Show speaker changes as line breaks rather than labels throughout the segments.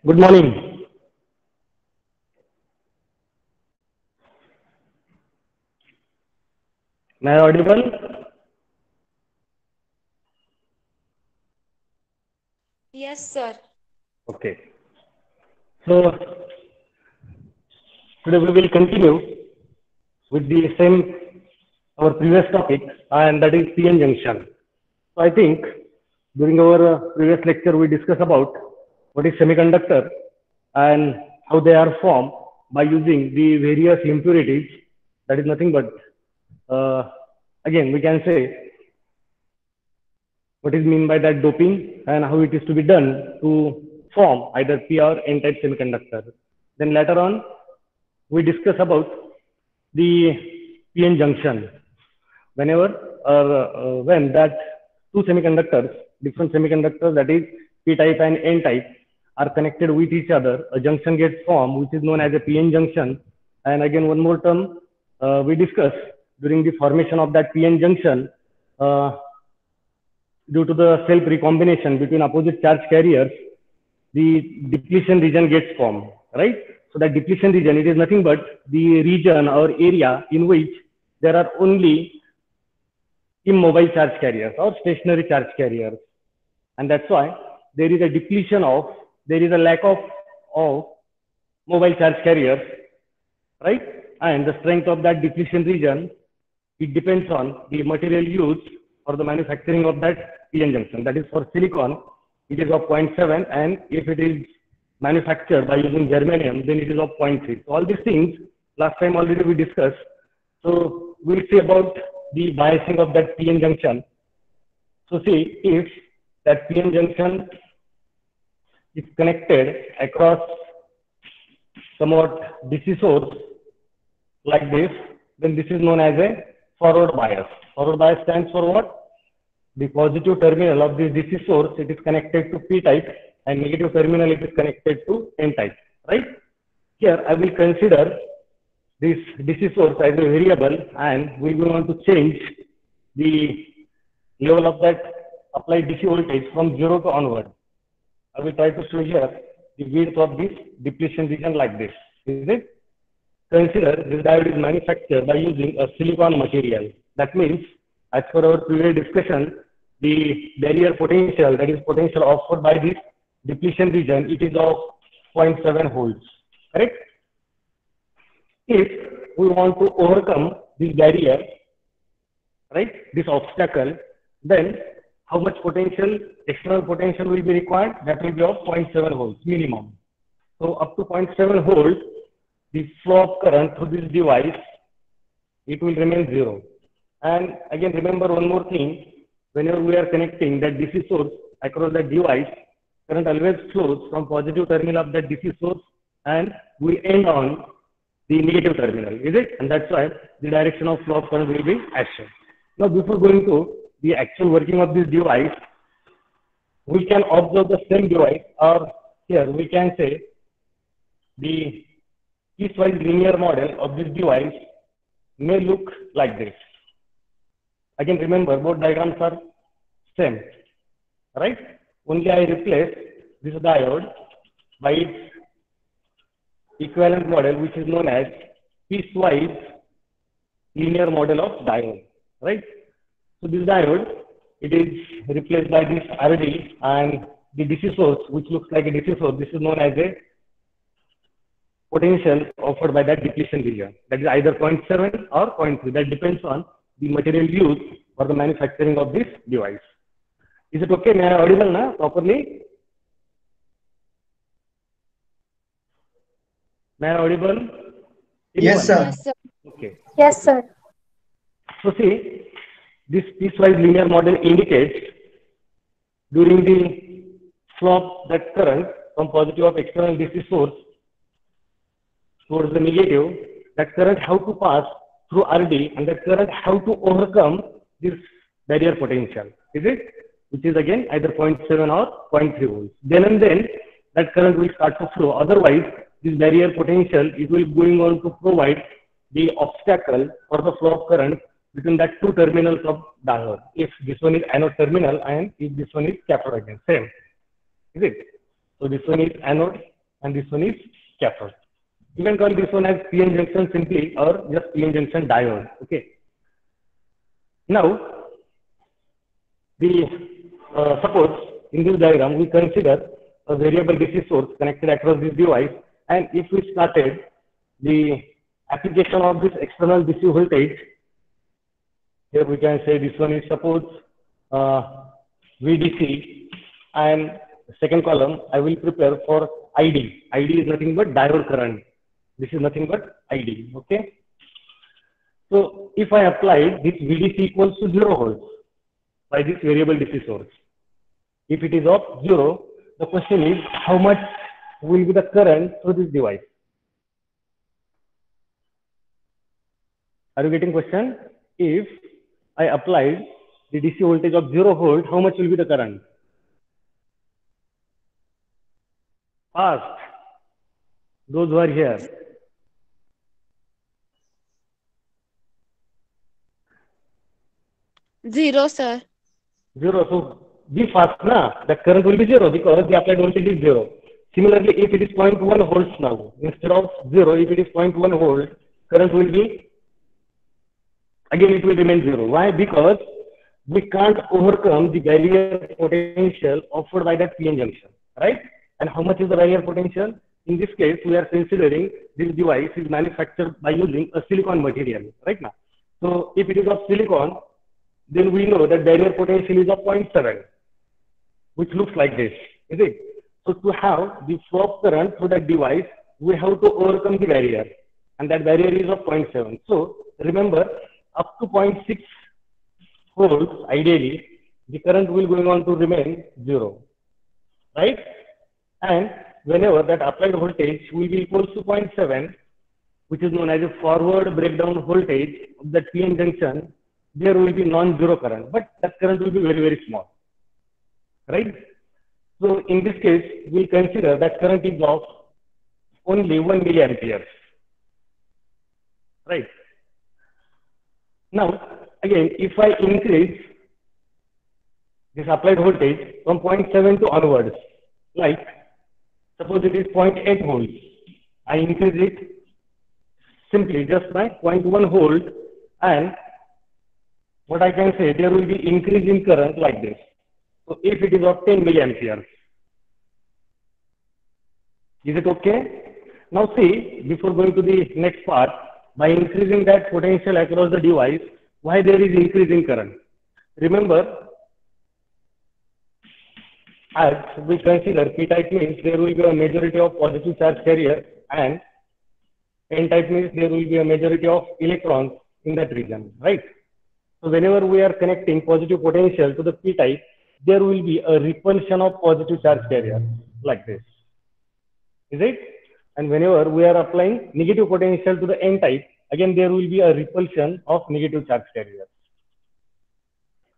Good morning. Am I audible?
Yes, sir.
Okay. So today we will continue with the same our previous topic, and that is PN junction. So I think during our previous lecture we discussed about what is semiconductor and how they are formed by using the various impurities. That is nothing but again we can say what is mean by that doping and how it is to be done to form either P or N type semiconductor. Then later on, we discuss about the PN junction. Whenever or when that two semiconductors, different semiconductors that is P type and N type are connected with each other, a junction gets formed which is known as a PN junction. And again, one more term we discuss during the formation of that PN junction. Uh, Due to the self recombination between opposite charge carriers, the depletion region gets formed, right? So that depletion region, it is nothing but the region or area in which there are only immobile charge carriers or stationary charge carriers. And that's why there is a depletion of, there is a lack of mobile charge carriers, right? And the strength of that depletion region, it depends on the material used for the manufacturing of that PN junction. That is for silicon, it is of zero point 0.7, and if it is manufactured by using germanium, then it is of 0.3. So all these things, last time already we discussed. So we'll see about the biasing of that PN junction. So see, if that PN junction is connected across somewhat DC source like this, then this is known as a forward bias. Forward bias stands for what? The positive terminal of this DC source, it is connected to P type, and negative terminal, it is connected to N type, right? Here, I will consider this DC source as a variable, and we will want to change the level of that applied DC voltage from 0 to onward. I will try to show here the width of this depletion region like this. Is it? Consider this diode is manufactured by using a silicon material. That means, as per our previous discussion, the barrier potential, that is potential offered by this depletion region, it is of 0.7 volts. Correct? If we want to overcome this barrier, right, this obstacle, then how much potential, external potential will be required? That will be of 0.7 volts minimum. So up to 0.7 volts, the flow of current through this device, it will remain 0. And again, remember one more thing, whenever we are connecting that DC source across that device, current always flows from positive terminal of that DC source and will end on the negative terminal, is it? And that's why the direction of flow of current will be as shown. Now, before going to the actual working of this device, we can observe the same device, or here we can say the piecewise linear model of this device may look like this. Again, remember, both diagrams are same, right? Only I replace this diode by its equivalent model, which is known as piecewise linear model of diode, right? So this diode, it is replaced by this RD, and the DC source, which looks like a DC source, this is known as a potential offered by that depletion region. That is either 0.7 or 0.3. That depends on the material used for the manufacturing of this device. Is it okay? May I audible now properly? May I audible?
Yes,
Anyone?
sir.
Yes, sir.
Okay.
Yes, sir.
So see, this piecewise linear model indicates during the flow of that current from positive of external DC source towards the negative, that current have to pass through RD, and that current have to overcome this barrier potential, is it? Which is again either 0.7 or 0.3 volts. Then and then that current will start to flow. Otherwise, this barrier potential, it will going on to provide the obstacle for the flow of current between that two terminals of diode. If this one is anode terminal and if this one is cathode again, same, is it? So this one is anode, and this one is cathode. You can call this one as PN junction simply or just PN junction diode. Okay. Now, the suppose in this diagram we consider a variable DC source connected across this device, and if we started the application of this external DC voltage, here we can say this one is suppose VDC, and second column I will prepare for ID. ID is nothing but diode current. This is nothing but ID. Okay. So if I apply this VDC equals to 0 volts by this variable DC source, if it is of 0, the question is how much will be the current through this device? Are you getting question? If I applied the DC voltage of 0 volt, how much will be the current? Fast. Those who are here.
0, sir.
0. So be fast, na? The current will be 0 because the applied voltage is 0. Similarly, if it is 0.1 volts now, instead of 0, if it is 0.1 volt, current will be, again it will remain 0. Why? Because we can't overcome the barrier potential offered by that PN junction, right? And how much is the barrier potential? In this case, we are considering this device is manufactured by using a silicon material, right now. So if it is of silicon, then we know that barrier potential is of 0.7, which looks like this, is it? So to have the flow of current through that device, we have to overcome the barrier, and that barrier is of 0.7. So remember, up to 0.6 volts, ideally, the current will going on to remain 0, right? And whenever that applied voltage will be equal to 0.7, which is known as a forward breakdown voltage of that PN junction, there will be non-zero current, but that current will be very, very small, right? So in this case, we'll consider that current is of only 1 milliampere, right? Now, again, if I increase this applied voltage from 0.7 to onwards, like suppose it is 0.8 volts, I increase it simply just by 0.1 volt, and what I can say, there will be increase in current like this. So if it is of 10 milliamperes, is it okay? Now see, before going to the next part, by increasing that potential across the device, why there is increase in current? Remember, as we consider P-type means there will be a majority of positive charge carrier, and N-type means there will be a majority of electrons in that region, right? So whenever we are connecting positive potential to the P-type, there will be a repulsion of positive charge carrier like this, is it? And whenever we are applying negative potential to the N-type, again there will be a repulsion of negative charge carrier.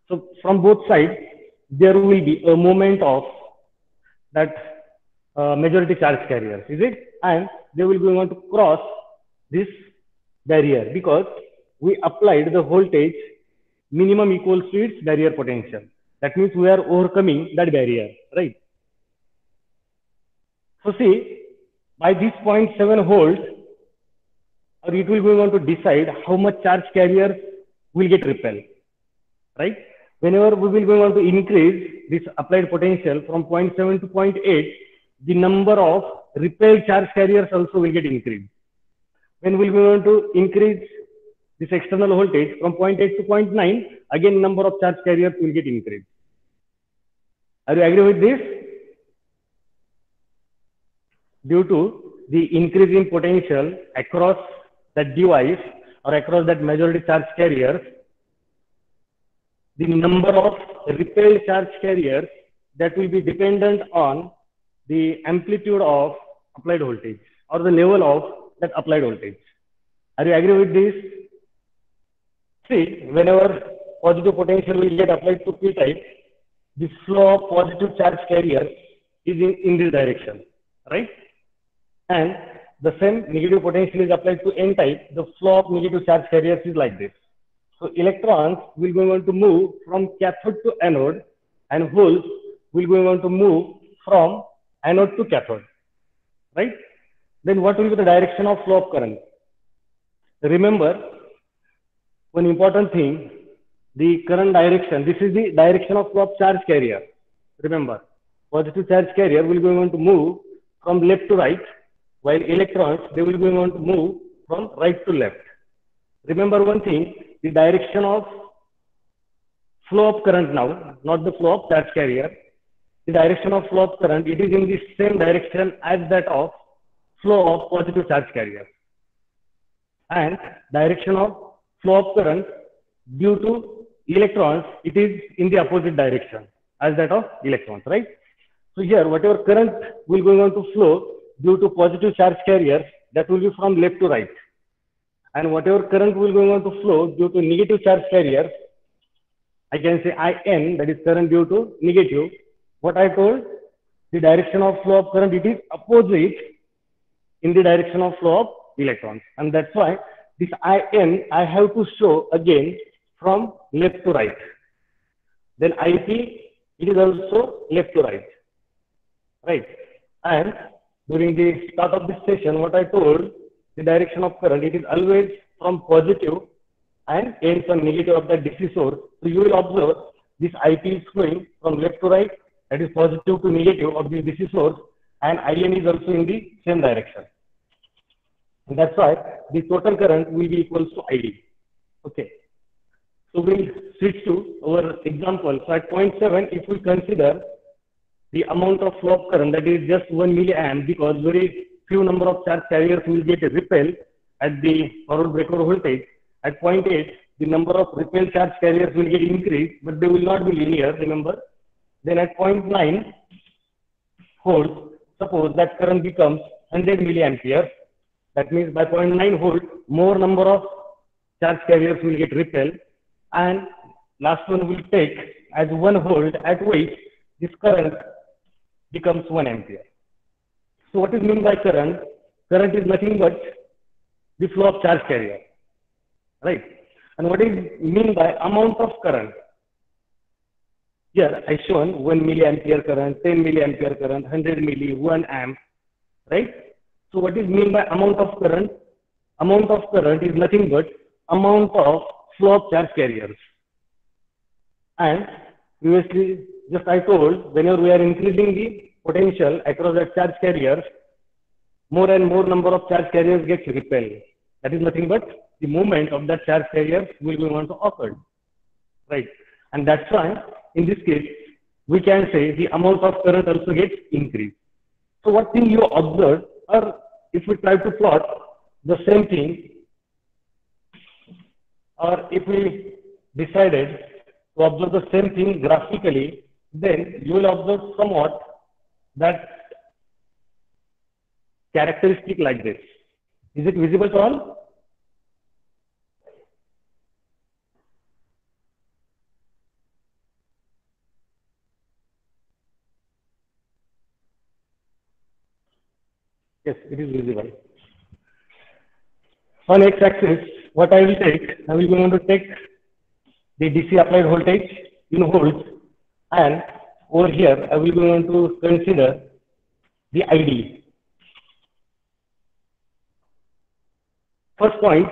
So from both sides, there will be a movement of that majority charge carriers, is it? And they will be going to cross this barrier because we applied the voltage minimum equals to its barrier potential. That means we are overcoming that barrier, right? So see, by this 0.7 volts, or it will be going to decide how much charge carrier will get repelled, right? Whenever we will going to increase this applied potential from 0.7 to 0.8, the number of repelled charge carriers also will get increased. When we will going to increase this external voltage from 0.8 to 0.9, again number of charge carriers will get increased. Are you agree with this? Due to the increase in potential across that device or across that majority charge carriers, the number of repelled charge carriers that will be dependent on the amplitude of applied voltage or the level of that applied voltage. Are you agree with this? See, whenever positive potential will get applied to P-type, the flow of positive charge carrier is in this direction, right? And the same negative potential is applied to N-type, the flow of negative charge carriers is like this. So electrons will go on to move from cathode to anode, and holes will go on to move from anode to cathode, right? Then what will be the direction of flow of current? Remember, one important thing, the current direction, this is the direction of flow of charge carrier. Remember, positive charge carrier will be going to move from left to right, while electrons, they will be going to move from right to left. Remember one thing, the direction of flow of current now, not the flow of charge carrier. The direction of flow of current, it is in the same direction as that of flow of positive charge carrier. And direction of flow of current due to electrons, it is in the opposite direction as that of electrons, right? So here, whatever current will going on to flow due to positive charge carriers, that will be from left to right. And whatever current will going on to flow due to negative charge carriers, I can say IN, that is current due to negative. What I told, the direction of flow of current, it is opposite in the direction of flow of electrons. And that's why this IN, I have to show again from left to right. Then IP, it is also left to right. Right. And during the start of this session, what I told, the direction of current, it is always from positive and ends on negative of the DC source. So you will observe this IP is flowing from left to right, that is positive to negative of the DC source, and IN is also in the same direction. And that's why the total current will be equal to ID. Okay. So we'll switch to our example. So at point 7, if we consider the amount of flow of current, that is just 1 milliamp, because very few number of charge carriers will get repelled at the forward breakover voltage. At point 8, the number of repelled charge carriers will get increased, but they will not be linear, remember. Then at point 9 volts, suppose that current becomes 100 milliampere. That means by 0.9 volt, more number of charge carriers will get repelled, and last one will take as 1 volt, at which this current becomes 1 ampere. So what is meant by current? Current is nothing but the flow of charge carrier, right? And what is meant by amount of current? Here I shown 1 milliampere current, 10 milliampere current, 100 milli, 1 amp, right? So what is meant by amount of current? Amount of current is nothing but amount of flow of charge carriers. And previously, just I told, whenever we are increasing the potential across the charge carriers, more and more number of charge carriers gets repelled. That is nothing but the movement of that charge carrier will be going to occur, right? And that's why, in this case, we can say the amount of current also gets increased. So what thing you observe, or if we try to plot the same thing, or if we decided to observe the same thing graphically, then you will observe somewhat that characteristic like this. Is it visible to all? Yes, it is visible. On x-axis, what I will take, I will be going to take the DC applied voltage in volts, and over here I will be going to consider the ID. First point,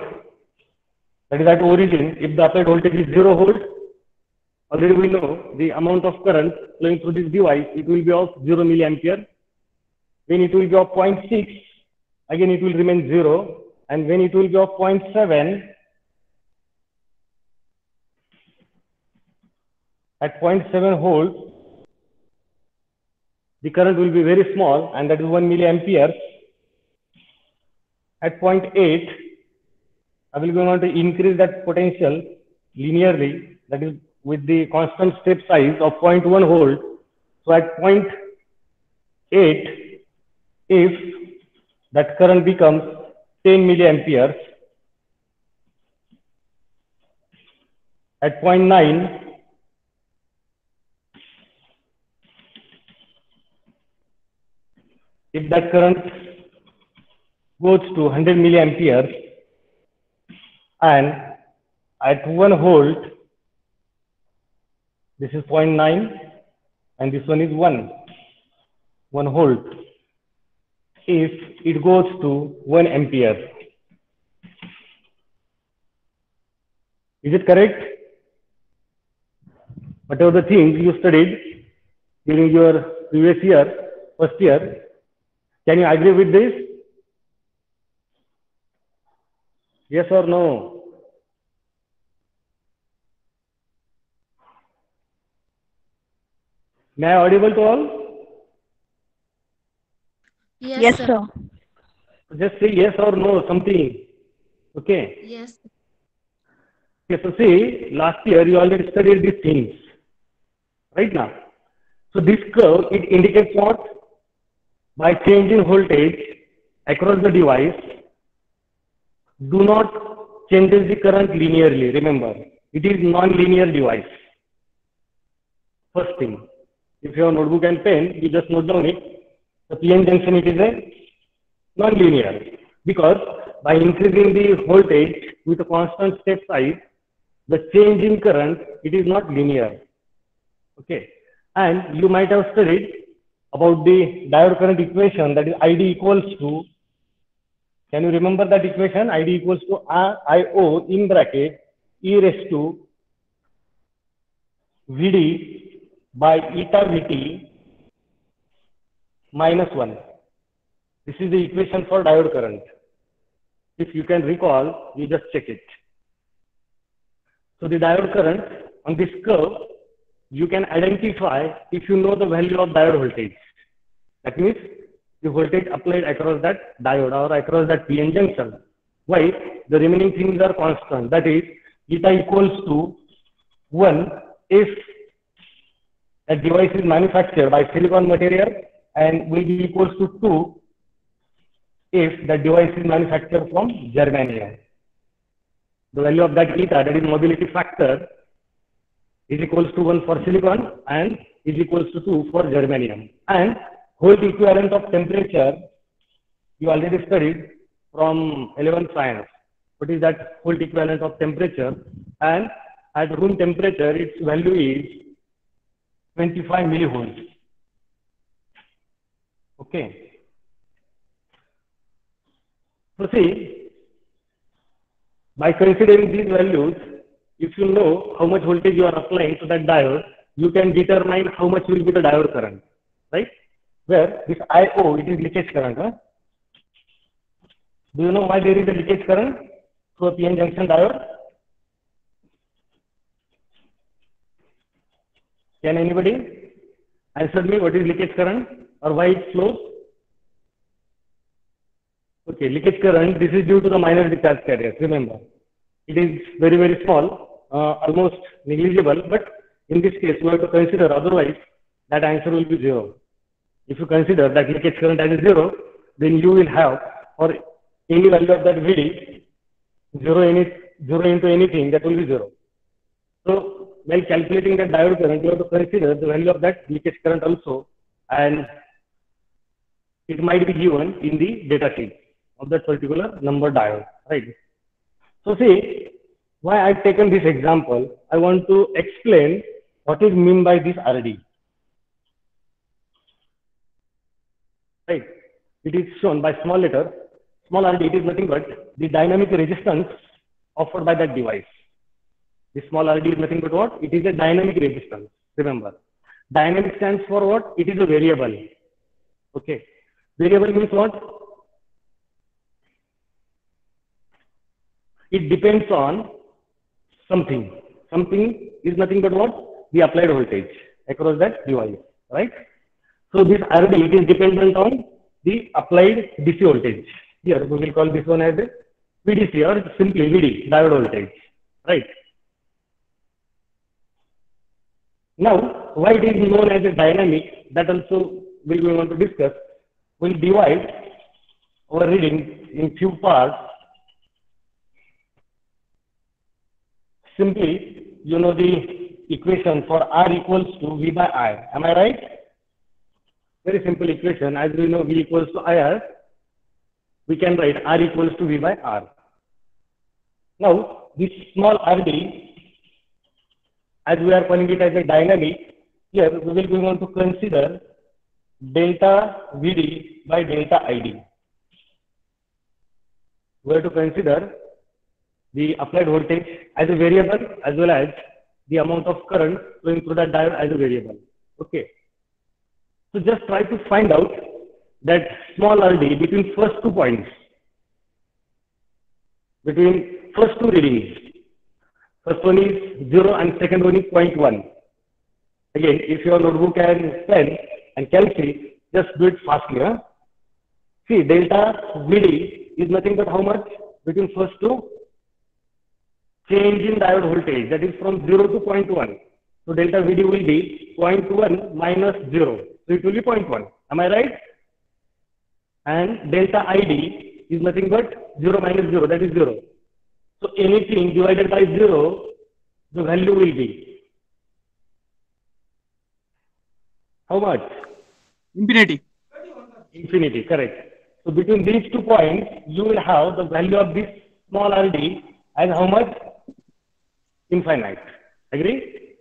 that is at origin, if the applied voltage is 0 volt, already we know the amount of current flowing through this device, it will be of 0 milliampere. When it will be of 0.6, again it will remain 0. And when it will be of 0.7, at 0.7 volts, the current will be very small, and that is 1 milliampere. At 0.8, I will be going to increase that potential linearly, that is with the constant step size of 0.1 volt. So at 0.8, if that current becomes 10 milliamperes, at 0.9, if that current goes to 100 milliamperes, and at 1 volt, this is 0.9, and this one is 1 volt. if it goes to 1 ampere. Is it correct? Whatever the things you studied during your previous year, first year, can you agree with this? Yes or no? May I audible to all?
Yes,
Yes,
sir.
sir.
Just say yes or no, something. Okay.
Yes.
Okay, so see, last year you already studied these things, right now. So this curve, it indicates what? By changing voltage across the device, do not changes the current linearly. Remember, it is non-linear device. First thing, if you have notebook and pen, you just note down it. The PN junction, it is a non-linear because by increasing the voltage with a constant step size, the change in current, it is not linear. Okay. And you might have studied about the diode current equation, that is ID equals to, can you remember that equation? ID equals to IO in bracket e raised to VD by eta VT minus 1. This is the equation for diode current. If you can recall, you just check it. So the diode current on this curve, you can identify if you know the value of diode voltage. That means the voltage applied across that diode or across that PN junction. Why? The remaining things are constant. That is, eta equals to 1 if a device is manufactured by silicon material, and will be equals to 2 if the device is manufactured from germanium. The value of that eta, that is mobility factor, is equals to 1 for silicon and is equals to 2 for germanium. And Holt equivalent of temperature, you already studied from 11th science. What is that Holt equivalent of temperature? And at room temperature, its value is 25 millivolts. Okay. So see, by considering these values, if you know how much voltage you are applying to that diode, you can determine how much will be the diode current, right? Where this IO, it is leakage current. Huh? Do you know why there is a leakage current through a PN junction diode? Can anybody answer me what is leakage current or why it flows? Okay, leakage current, this is due to the minor discharge carriers. Remember, it is very, very small, almost negligible, but in this case, you have to consider, otherwise, that answer will be 0. If you consider that leakage current as 0, then you will have, for any value of that VD, 0 into anything, that will be 0. So, while calculating the diode current, you have to consider the value of that leakage current also, and it might be given in the data sheet of that particular number diode, right? So see, why I've taken this example, I want to explain what is meant by this RD. Right? It is shown by small letter. Small RD, it is nothing but the dynamic resistance offered by that device. The small RD is nothing but what? It is a dynamic resistance. Remember, dynamic stands for what? It is a variable. Okay. Variable means what? It depends on something. Something is nothing but what? The applied voltage across that device, right? So this RD, it is dependent on the applied DC voltage. Here we will call this one as a VDC or simply VD, diode voltage, right? Now, why it is known as a dynamic, that also we will want to discuss. We'll divide our reading in few parts. Simply, you know the equation for R equals to V by I. Am I right? Very simple equation. As we know, V equals to IR, we can write R equals to V by R. Now, this small RD, as we are calling it as a dynamic, here we will be able to consider delta VD by delta ID. We have to consider the applied voltage as a variable as well as the amount of current flowing through that diode as a variable. Okay. So just try to find out that small RD between first 2 points, between first 2 readings. First one is 0 and second one is 0.1. Again, if your notebook and pen and calculate, just do it fastly. Huh? See, delta VD is nothing but how much between first 2? Change in diode voltage, that is from 0 to 0.1. So delta VD will be 0.1 minus 0. So it will be 0.1. Am I right? And delta ID is nothing but 0 minus 0, that is 0. So anything divided by 0, the value will be how much?
Infinity.
Infinity, correct. So between these 2 points, you will have the value of this small RD as how much? Infinite. Agree?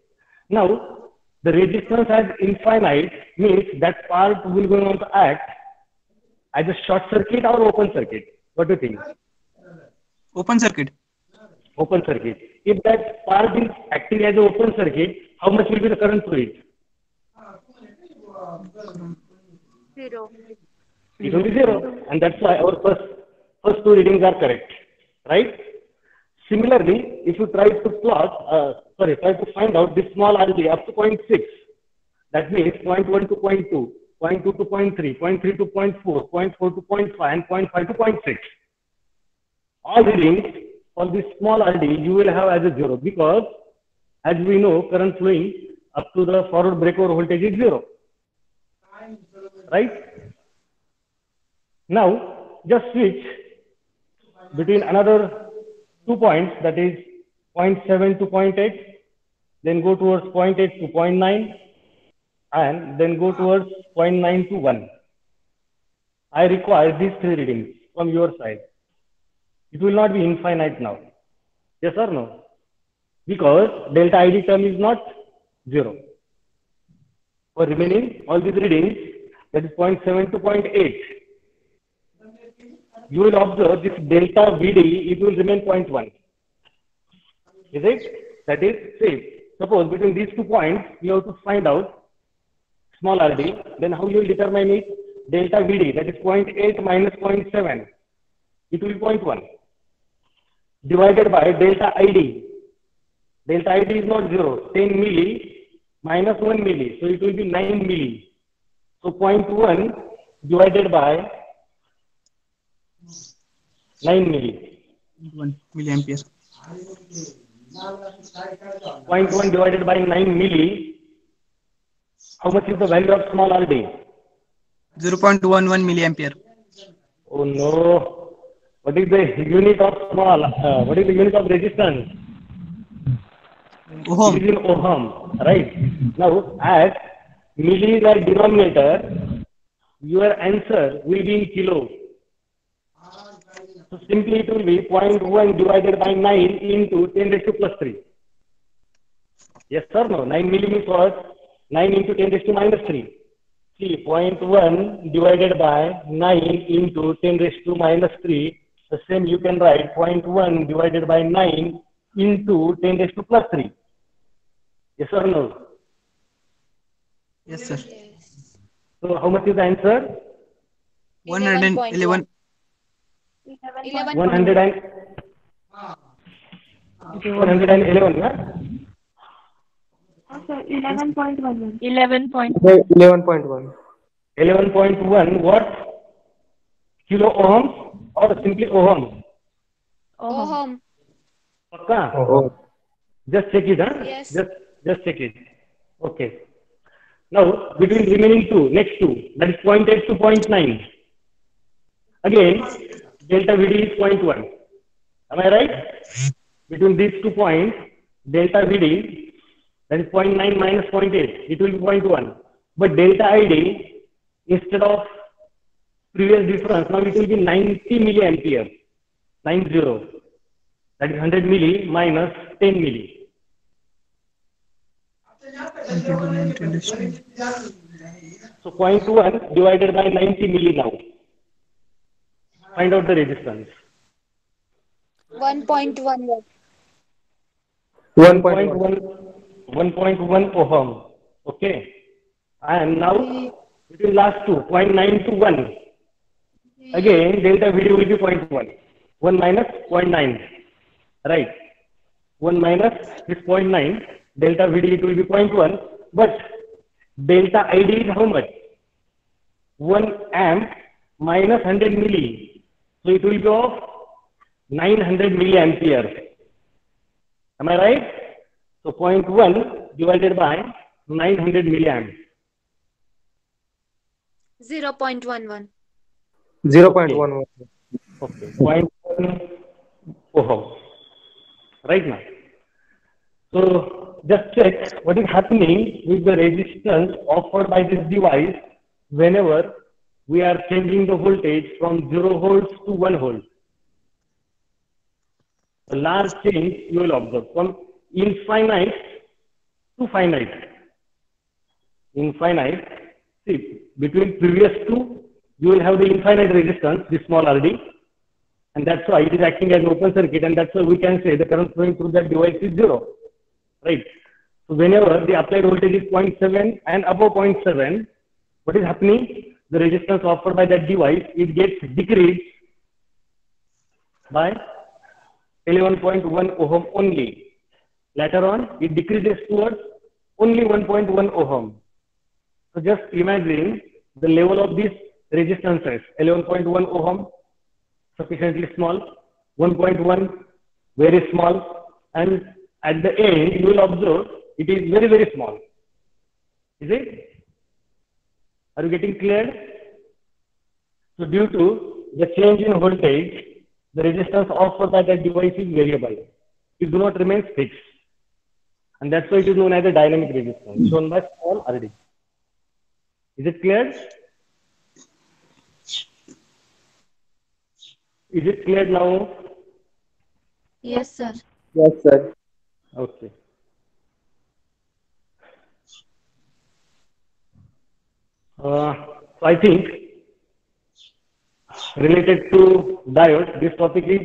Now, the resistance as infinite means that part will going to act as a short circuit or open circuit. What do you think?
Open circuit.
Open circuit. If that part is acting as an open circuit, how much will be the current through it?
0.
It will be 0. And that's why our first 2 readings are correct. Right? Similarly, if you try to try to find out this small RD up to 0.6, that means 0.1 to 0.2, 0.2 to 0.3, 0.3 to 0.4, 0.4 to 0.5, and 0.5 to 0.6. All readings for this small RD you will have as a 0 because as we know current flowing up to the forward breakover voltage is 0. Right? Now just switch between another 2 points, that is 0.7 to 0.8, then go towards 0.8 to 0.9, and then go towards 0.9 to 1. I require these 3 readings from your side. It will not be infinite now. Yes or no? Because delta ID term is not 0. For remaining all these readings, that is 0.7 to 0.8. You will observe this delta VD, it will remain 0.1. Is it? That is, say, suppose between these 2 points, you have to find out small RD, then how you will determine it? Delta VD, that is 0.8 minus 0.7. It will be 0.1. Divided by delta ID. Delta ID is not 0. 10 milli minus 1 milli. So it will be 9 milli. So 0.1 divided by 9 milli.
1 milliampere.
0.1 divided by 9 milli. How much is the value of small RD?
0.11 milliampere.
Oh no. What is the unit of small? What is the unit of resistance?
Ohm.
It is in ohm, right? Now, as milli is a denominator, your answer will be in kilo. So simply it will be 0.1 divided by 9 into 10 raised to plus 3. Yes or no? 9 milli means what? 9 into 10 raised to minus 3. See, 0.1 divided by 9 into 10 raised to minus 3. The same you can write 0.1 divided by 9 into 10 raised to plus 3. Yes or no?
Yes, sir.
Yes.
So how much is the answer?
111.
100 and 111, na?
Okay, 11.11.
11.1.
11.1 what? Kilo ohms or simply ohms?
Ohm.
Pakka?
Oh.
Just check it, huh?
Yes.
Just check it. Okay. Now, between remaining 2, next 2, that is 0.8 to 0.9. Again, delta VD is 0.1. Am I right? Between these 2 points, delta VD, that is 0.9 minus 0.8, it will be 0.1. But delta ID, instead of previous difference, now it will be 90 milliampere, 90. That is 100 milli minus 10 milli. So 0.1 divided by 90 milli now. Find out the resistance.
1.1 watt.
1.1.
1.1 ohm. Okay. And now between last two, 0.9 to 1. Again, delta VD will be 0.1. 1 minus 0.9. Right. 1 minus this 0.9. Delta VD it will be 0.1. But delta ID is how much? 1 amp minus 100 milli. So it will be of 900 milliampere. Am I right? So 0.1 divided by 900 milliamp.
0.11.
0.11.
Okay. 0.1 ohm. Right now. So just check what is happening with the resistance offered by this device whenever we are changing the voltage from 0 volts to 1 volt. A large change you will observe from infinite to finite. Infinite. See, between previous two, you will have the infinite resistance, this small RD, and that's why it is acting as an open circuit, and that's why we can say the current flowing through that device is 0. Right? So whenever the applied voltage is 0.7 and above 0.7, what is happening? The resistance offered by that device, it gets decreased by 11.1 ohm only. Later on, it decreases towards only 1.1 ohm. So just imagine the level of these resistances, 11.1 ohm, sufficiently small, 1.1, very small, and at the end, you will observe it is very, very small. Is it? Are you getting clear? So due to the change in voltage, the resistance offered by that device is variable. It do not remain fixed. And that's why it is known as a dynamic resistance, shown by small RD. Is it clear? Is it clear now?
Yes, sir.
Yes, sir.
Okay. So I think related to diode, this topic is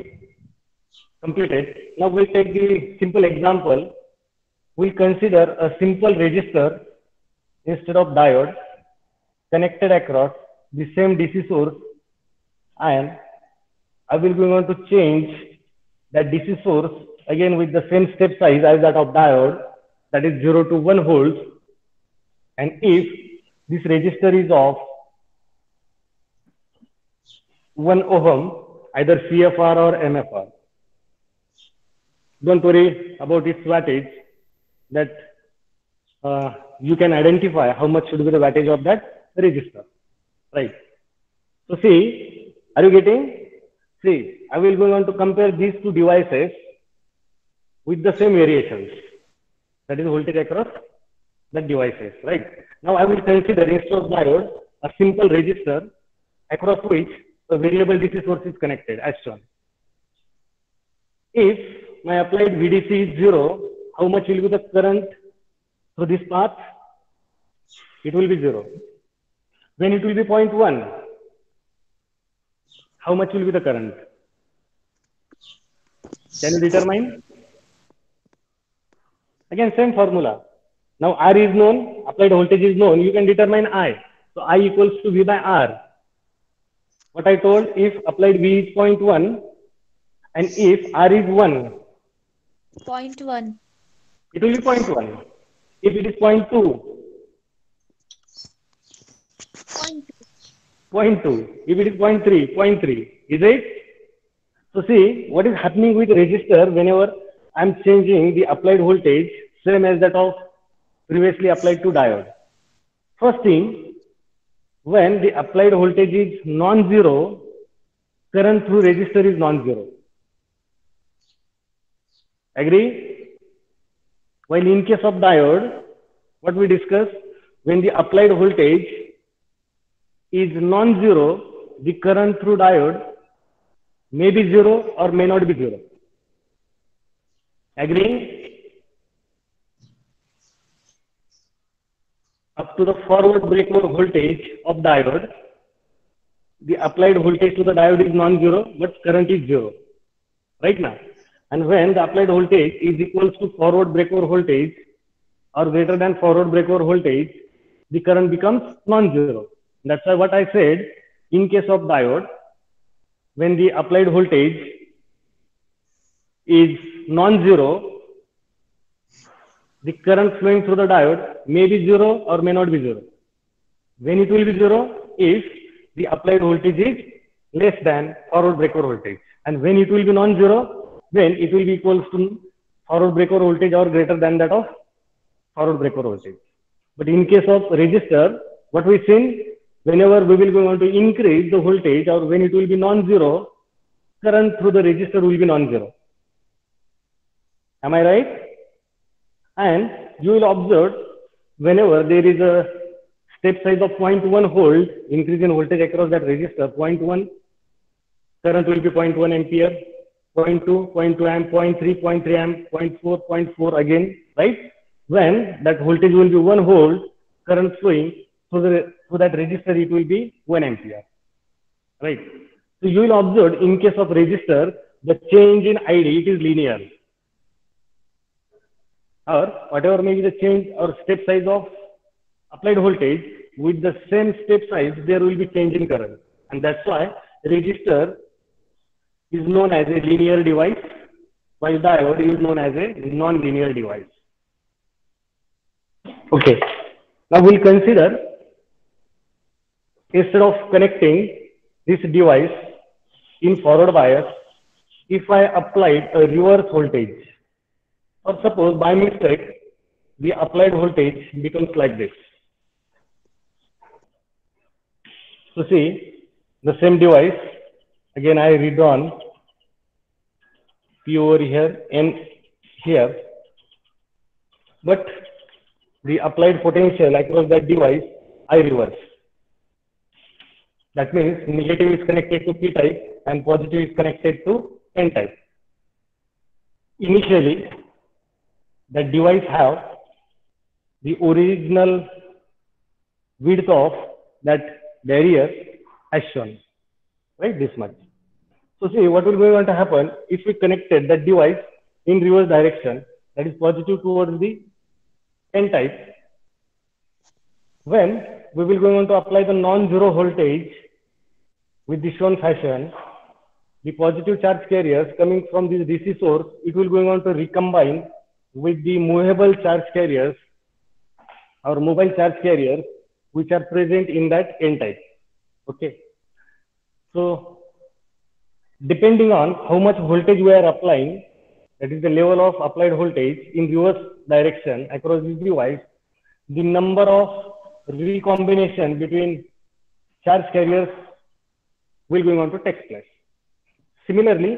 completed. Now we'll take the simple example. We'll consider a simple resistor instead of diode connected across the same DC source, and I will be going to change that DC source again with the same step size as that of diode, that is 0 to 1 volts. And if this resistor is of 1 ohm, either CFR or MFR, don't worry about its wattage, that you can identify how much should be the wattage of that resistor, right? So see, are you getting? See, I will go on to compare these two devices with the same variations, that is voltage across the devices, right? Now I will consider instead of diode a simple resistor across which a variable DC source is connected as shown. If my applied VDC is 0, how much will be the current through this path? It will be 0. When it will be 0.1, how much will be the current? Can you determine? Again, same formula. Now R is known, applied voltage is known, you can determine I. So I equals to V by R. What I told, if applied V is 0.1 and if R is 1,
0.1.
it will be 0.1. If it is 0.2, 0.2. If it is 0.3, 0.3. Is it? So see, what is happening with resistor whenever I am changing the applied voltage, same as that of previously applied to diode. First thing, when the applied voltage is non-zero, current through resistor is non-zero. Agree? While in case of diode, what we discussed, when the applied voltage is non-zero, the current through diode may be 0 or may not be 0. Agree? up to the forward breakover voltage of diode, the applied voltage to the diode is non-zero, but current is zero, right now. And when the applied voltage is equals to forward breakover voltage or greater than forward breakover voltage, the current becomes non-zero. That's why what I said, in case of diode, when the applied voltage is non-zero, the current flowing through the diode may be zero or may not be zero. When it will be zero, if the applied voltage is less than forward breakover voltage. And when it will be non-zero, then it will be equals to forward breakover voltage or greater than that of forward breakover voltage. But in case of resistor, what we see, whenever we will going to increase the voltage or when it will be non-zero, current through the resistor will be non-zero. Am I right? And you will observe whenever there is a step size of 0.1 volt increase in voltage across that resistor, 0.1 current will be 0.1 ampere, 0.2, 0.2 amp, 0.3, 0.3 amp, 0.4, 0.4 again, right? When that voltage will be 1 volt, current flowing through that resistor, it will be 1 ampere, right? So you will observe in case of resistor, the change in ID, it is linear. Or whatever may be the change or step size of applied voltage, with the same step size, there will be change in current. And that's why resistor is known as a linear device, while diode is known as a non-linear device. Okay, now we'll consider, instead of connecting this device in forward bias, if I applied a reverse voltage, or suppose by mistake, the applied voltage becomes like this. So see, the same device, again I redrawn P over here, N here, but the applied potential across that device, I reverse. That means negative is connected to P type and positive is connected to N type. Initially, the device have the original width of that barrier as shown, right? This much. So see, what will going to happen if we connected that device in reverse direction, that is positive towards the N type. When we will going to apply the non-zero voltage with the shown fashion, the positive charge carriers coming from this DC source, it will going on to recombine with the movable charge carriers or mobile charge carriers which are present in that N type. Okay. So depending on how much voltage we are applying, that is the level of applied voltage in reverse direction across this device, the number of recombination between charge carriers will going on to take place. Similarly,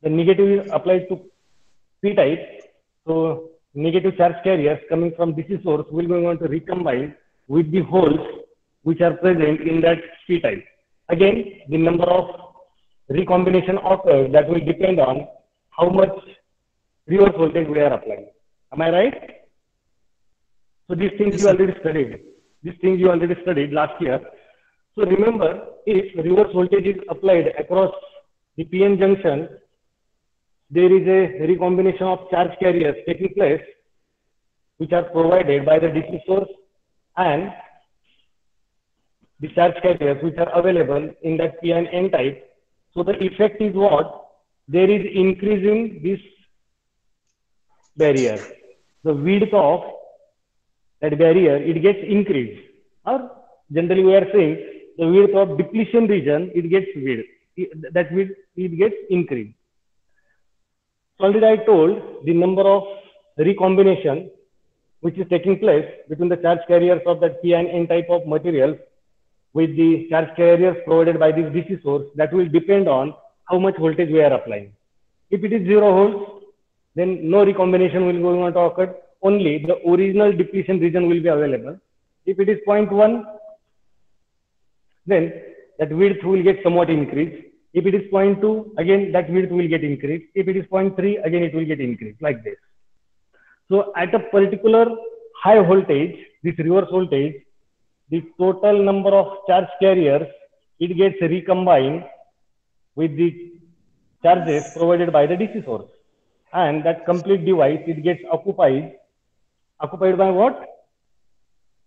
the negative is applied to P type. So negative charge carriers coming from DC source will going on to recombine with the holes which are present in that P type. Again, the number of recombination occurs, that will depend on how much reverse voltage we are applying. Am I right? So these things
Yes,
you
sir.
already studied. These things you already studied last year. So remember, if reverse voltage is applied across the PN junction, there is a recombination of charge carriers taking place, which are provided by the DC source and the charge carriers which are available in that P and N type. So the effect is what? There is increasing this barrier. The width of that barrier, it gets increased. Or generally we are saying the width of depletion region, it gets width. That width, it gets increased. So already I told the number of recombination which is taking place between the charge carriers of that P and N type of materials with the charge carriers provided by this DC source, that will depend on how much voltage we are applying. If it is 0 volts, then no recombination will going on to occur. Only the original depletion region will be available. If it is 0.1, then that width will get somewhat increased. If it is 0.2, again that width will get increased. If it is 0.3, again it will get increased, like this. So at a particular high voltage, this reverse voltage, the total number of charge carriers, it gets recombined with the charges provided by the DC source. And that complete device, it gets occupied by what?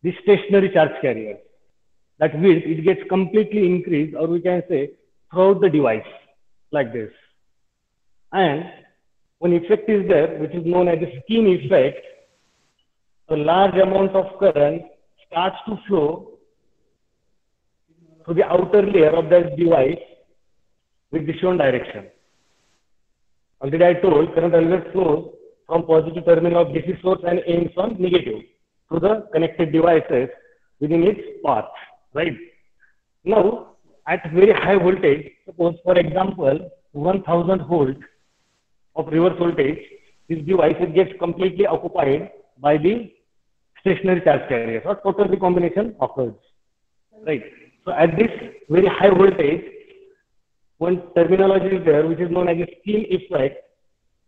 The stationary charge carrier. That width, it gets completely increased, or we can say throughout the device, like this. And one effect is there, which is known as a skin effect. A large amount of current starts to flow through the outer layer of that device with the shown direction. Already I told, current always flows from positive terminal of DC source and ends on negative to the connected devices within its path, right? Now, at very high voltage, suppose for example, 1000 volt of reverse voltage, this device it gets completely occupied by the stationary charge carriers, or total recombination occurs, right? So at this very high voltage, one terminology is there which is known as a skin effect.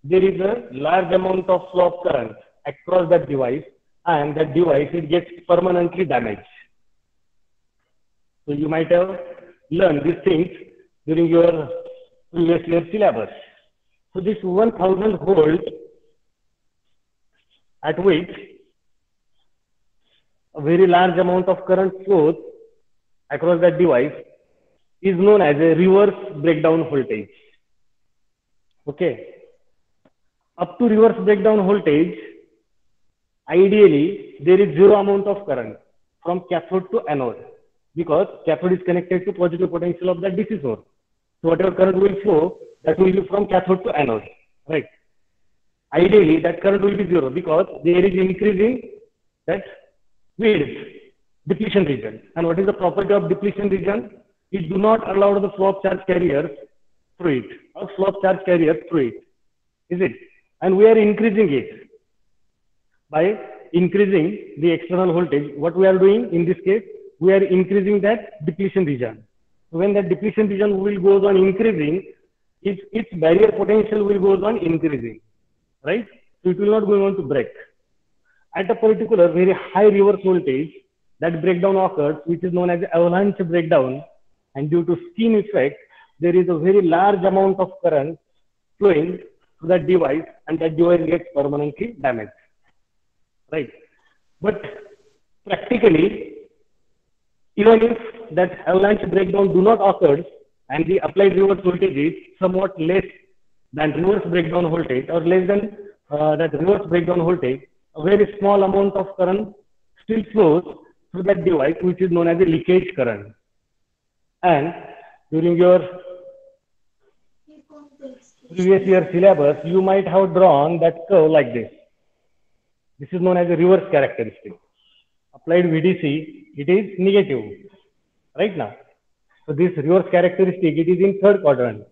There is a large amount of flow of current across that device, and that device it gets permanently damaged. So you might have learned these things during your previous year syllabus. So this 1000 volt at which a very large amount of current flows across that device is known as a reverse breakdown voltage. Okay. Up to reverse breakdown voltage, ideally there is zero amount of current from cathode to anode, because cathode is connected to positive potential of the DC source. So whatever current will flow, that will be from cathode to anode, right? Ideally, that current will be zero because there is increasing that width, depletion region. And what is the property of depletion region? It do not allow the flow of charge carriers through it, or flow of charge carriers through it, is it? And we are increasing it by increasing the external voltage. What we are doing in this case, we are increasing that depletion region. When that depletion region will goes on increasing, its barrier potential will goes on increasing, right? So it will not go on to break. At a particular very high reverse voltage, that breakdown occurs, which is known as avalanche breakdown, and due to skin effect, there is a very large amount of current flowing to that device, and that device gets permanently damaged, right? But practically, even if that avalanche breakdown do not occur, and the applied reverse voltage is somewhat less than reverse breakdown voltage, or less than that reverse breakdown voltage, a very small amount of current still flows through that device, which is known as a leakage current. And during your previous year syllabus, you might have drawn that curve like this. This is known as a reverse characteristic. Applied VDC, it is negative, right now. So this reverse characteristic, it is in third quadrant,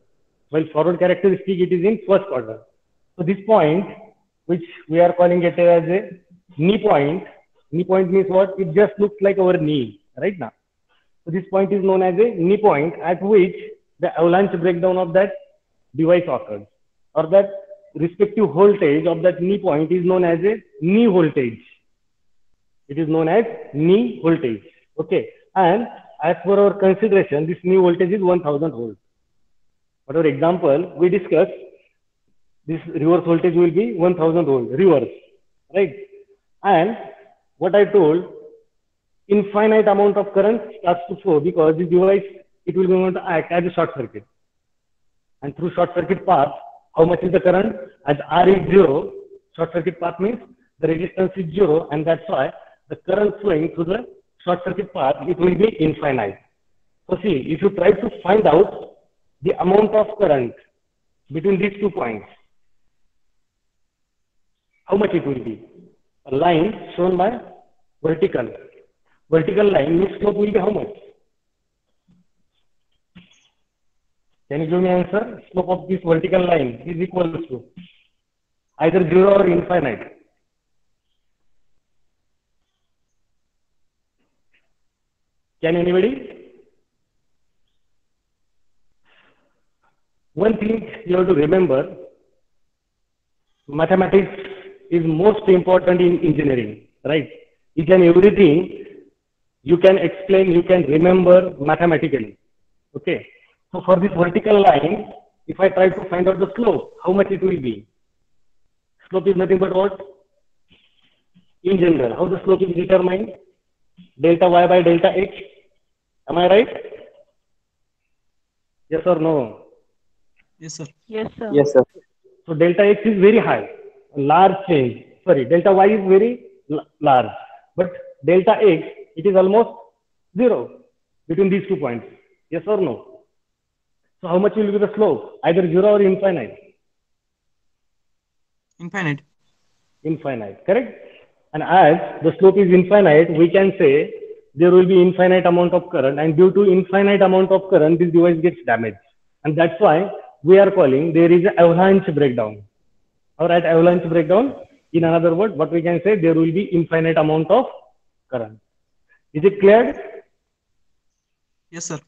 while forward characteristic, it is in first quadrant. So this point, which we are calling it as a knee point means what? It just looks like our knee, right now. So this point is known as a knee point at which the avalanche breakdown of that device occurs, or that respective voltage of that knee point is known as a knee voltage. It is known as knee voltage. Okay. And as per our consideration, this knee voltage is 1000 volts. For our example, we discussed this reverse voltage will be 1000 volts, reverse, right? And what I told, infinite amount of current starts to flow because this device, it will be going to act as a short circuit. And through short circuit path, how much is the current? As R is 0, short circuit path means the resistance is 0, and that's why the current flowing through the short circuit path, it will be infinite. So see, if you try to find out the amount of current between these 2 points, how much it will be? A line shown by vertical. Vertical line means slope will be how much? Can you give me an answer? Slope of this vertical line is equal to either 0 or infinite. Can anybody? One thing you have to remember, mathematics is most important in engineering. right? Each and everything you can explain, you can remember mathematically. Okay. So for this vertical line, if I try to find out the slope, how much it will be? Slope is nothing but what? In general, how the slope is determined? Delta y by delta x. Am I right? Yes or no?
Yes, sir.
Yes, sir.
Yes, sir.
So delta x is very high, large change. Sorry, delta y is very large, but delta x, it is almost zero between these 2 points. Yes or no? So how much will be the slope? Either zero or infinite?
Infinite.
Infinite, correct? And as the slope is infinite, we can say there will be infinite amount of current, and due to infinite amount of current, this device gets damaged. And that's why we are calling there is an avalanche breakdown. Or at avalanche breakdown, in another word, what we can say, there will be infinite amount of current. Is it clear?
Yes, sir.